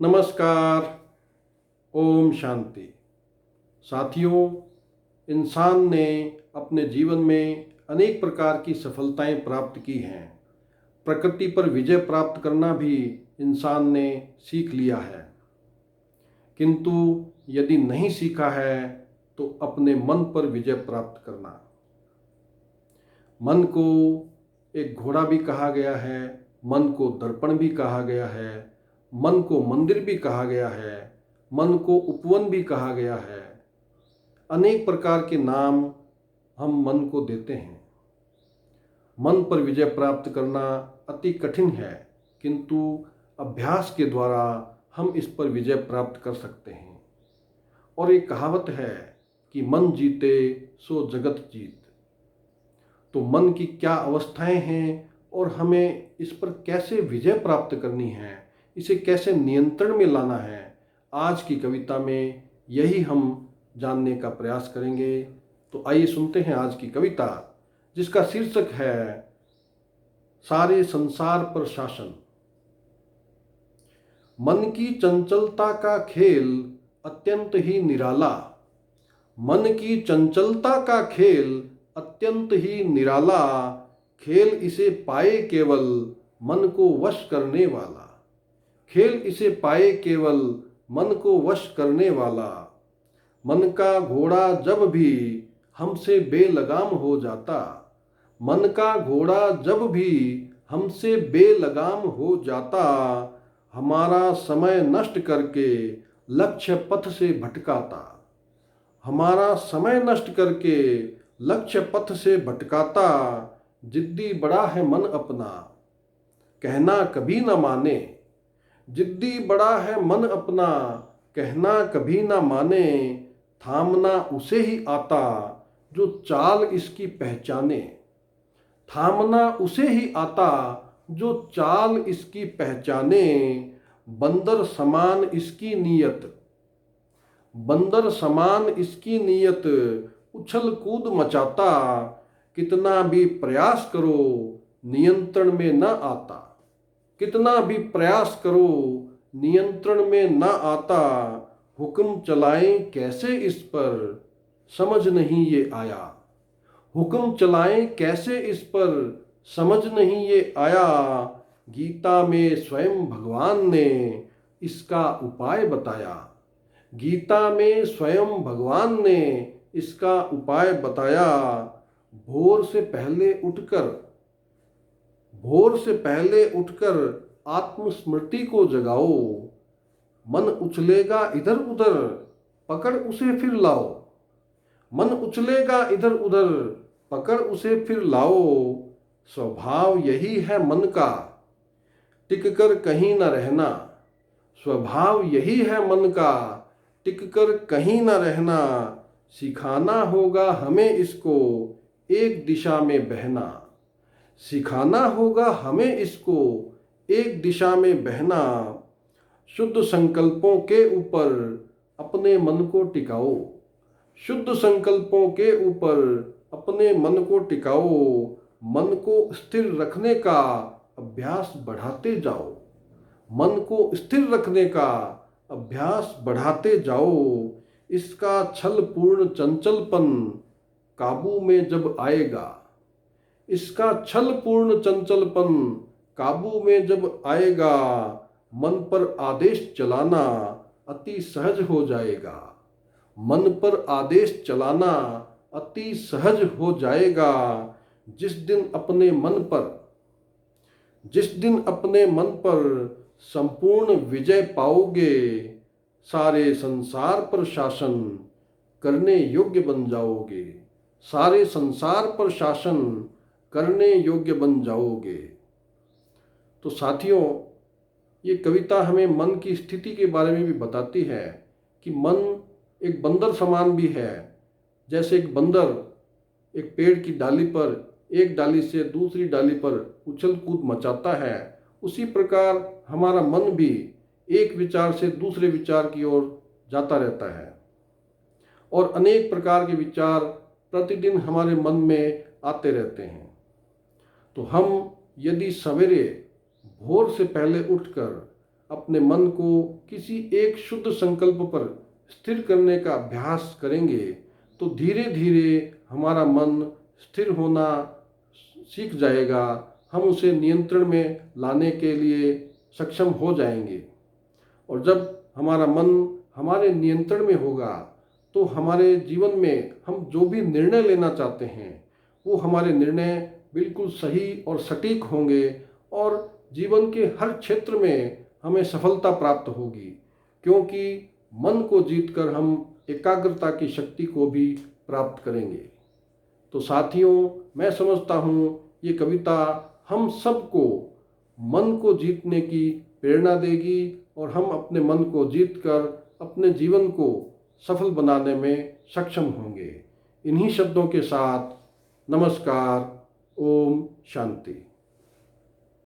नमस्कार। ओम शांति। साथियों, इंसान ने अपने जीवन में अनेक प्रकार की सफलताएं प्राप्त की हैं। प्रकृति पर विजय प्राप्त करना भी इंसान ने सीख लिया है, किंतु यदि नहीं सीखा है तो अपने मन पर विजय प्राप्त करना। मन को एक घोड़ा भी कहा गया है, मन को दर्पण भी कहा गया है, मन को मंदिर भी कहा गया है, मन को उपवन भी कहा गया है। अनेक प्रकार के नाम हम मन को देते हैं। मन पर विजय प्राप्त करना अति कठिन है, किंतु अभ्यास के द्वारा हम इस पर विजय प्राप्त कर सकते हैं। और एक कहावत है कि मन जीते सो जगत जीत। तो मन की क्या अवस्थाएं हैं और हमें इस पर कैसे विजय प्राप्त करनी है, इसे कैसे नियंत्रण में लाना है, आज की कविता में यही हम जानने का प्रयास करेंगे। तो आइए सुनते हैं आज की कविता, जिसका शीर्षक है सारे संसार पर शासन। मन की चंचलता का खेल अत्यंत ही निराला, मन की चंचलता का खेल अत्यंत ही निराला, खेल इसे पाए केवल मन को वश करने वाला, खेल इसे पाए केवल मन को वश करने वाला। मन का घोड़ा जब भी हमसे बेलगाम हो जाता, मन का घोड़ा जब भी हमसे बेलगाम हो जाता, हमारा समय नष्ट करके लक्ष्य पथ से भटकाता, हमारा समय नष्ट करके लक्ष्य पथ से भटकाता। जिद्दी बड़ा है मन अपना, कहना कभी न माने, जिद्दी बड़ा है मन अपना, कहना कभी न माने। थामना उसे ही आता जो चाल इसकी पहचाने, थामना उसे ही आता जो चाल इसकी पहचाने। बंदर समान इसकी नीयत, बंदर समान इसकी नीयत, उछल कूद मचाता, कितना भी प्रयास करो नियंत्रण में न आता, कितना भी प्रयास करो नियंत्रण में न आता। हुक्म चलाएं कैसे इस पर समझ नहीं ये आया, हुक्म चलाएं कैसे इस पर समझ नहीं ये आया। गीता में स्वयं भगवान ने इसका उपाय बताया, गीता में स्वयं भगवान ने इसका उपाय बताया। भोर से पहले उठकर, भोर से पहले उठकर आत्मस्मृति को जगाओ, मन उछलेगा इधर उधर पकड़ उसे फिर लाओ, मन उछलेगा इधर उधर पकड़ उसे फिर लाओ। स्वभाव यही है मन का टिक कर कहीं न रहना, स्वभाव यही है मन का टिक कर कहीं न रहना। सिखाना होगा हमें इसको एक दिशा में बहना, सिखाना होगा हमें इसको एक दिशा में बहना। शुद्ध संकल्पों के ऊपर अपने मन को टिकाओ, शुद्ध संकल्पों के ऊपर अपने मन को टिकाओ। मन को स्थिर रखने का अभ्यास बढ़ाते जाओ, मन को स्थिर रखने का अभ्यास बढ़ाते जाओ। इसका छल पूर्ण चंचलपन काबू में जब आएगा, इसका छल पूर्ण चंचलपन काबू में जब आएगा, मन पर आदेश चलाना अति सहज हो जाएगा, मन पर आदेश चलाना अति सहज हो जाएगा। जिस दिन अपने मन पर, जिस दिन अपने मन पर संपूर्ण विजय पाओगे, सारे संसार पर शासन करने योग्य बन जाओगे, सारे संसार पर शासन करने योग्य बन जाओगे। तो साथियों, ये कविता हमें मन की स्थिति के बारे में भी बताती है कि मन एक बंदर समान भी है। जैसे एक बंदर एक पेड़ की डाली पर, एक डाली से दूसरी डाली पर उछल कूद मचाता है, उसी प्रकार हमारा मन भी एक विचार से दूसरे विचार की ओर जाता रहता है और अनेक प्रकार के विचार प्रतिदिन हमारे मन में आते रहते हैं। तो हम यदि सवेरे भोर से पहले उठकर अपने मन को किसी एक शुद्ध संकल्प पर स्थिर करने का अभ्यास करेंगे तो धीरे धीरे हमारा मन स्थिर होना सीख जाएगा। हम उसे नियंत्रण में लाने के लिए सक्षम हो जाएंगे। और जब हमारा मन हमारे नियंत्रण में होगा तो हमारे जीवन में हम जो भी निर्णय लेना चाहते हैं वो हमारे निर्णय बिल्कुल सही और सटीक होंगे और जीवन के हर क्षेत्र में हमें सफलता प्राप्त होगी, क्योंकि मन को जीतकर हम एकाग्रता की शक्ति को भी प्राप्त करेंगे। तो साथियों, मैं समझता हूँ ये कविता हम सबको मन को जीतने की प्रेरणा देगी और हम अपने मन को जीतकर अपने जीवन को सफल बनाने में सक्षम होंगे। इन्हीं शब्दों के साथ नमस्कार। ओम शांति।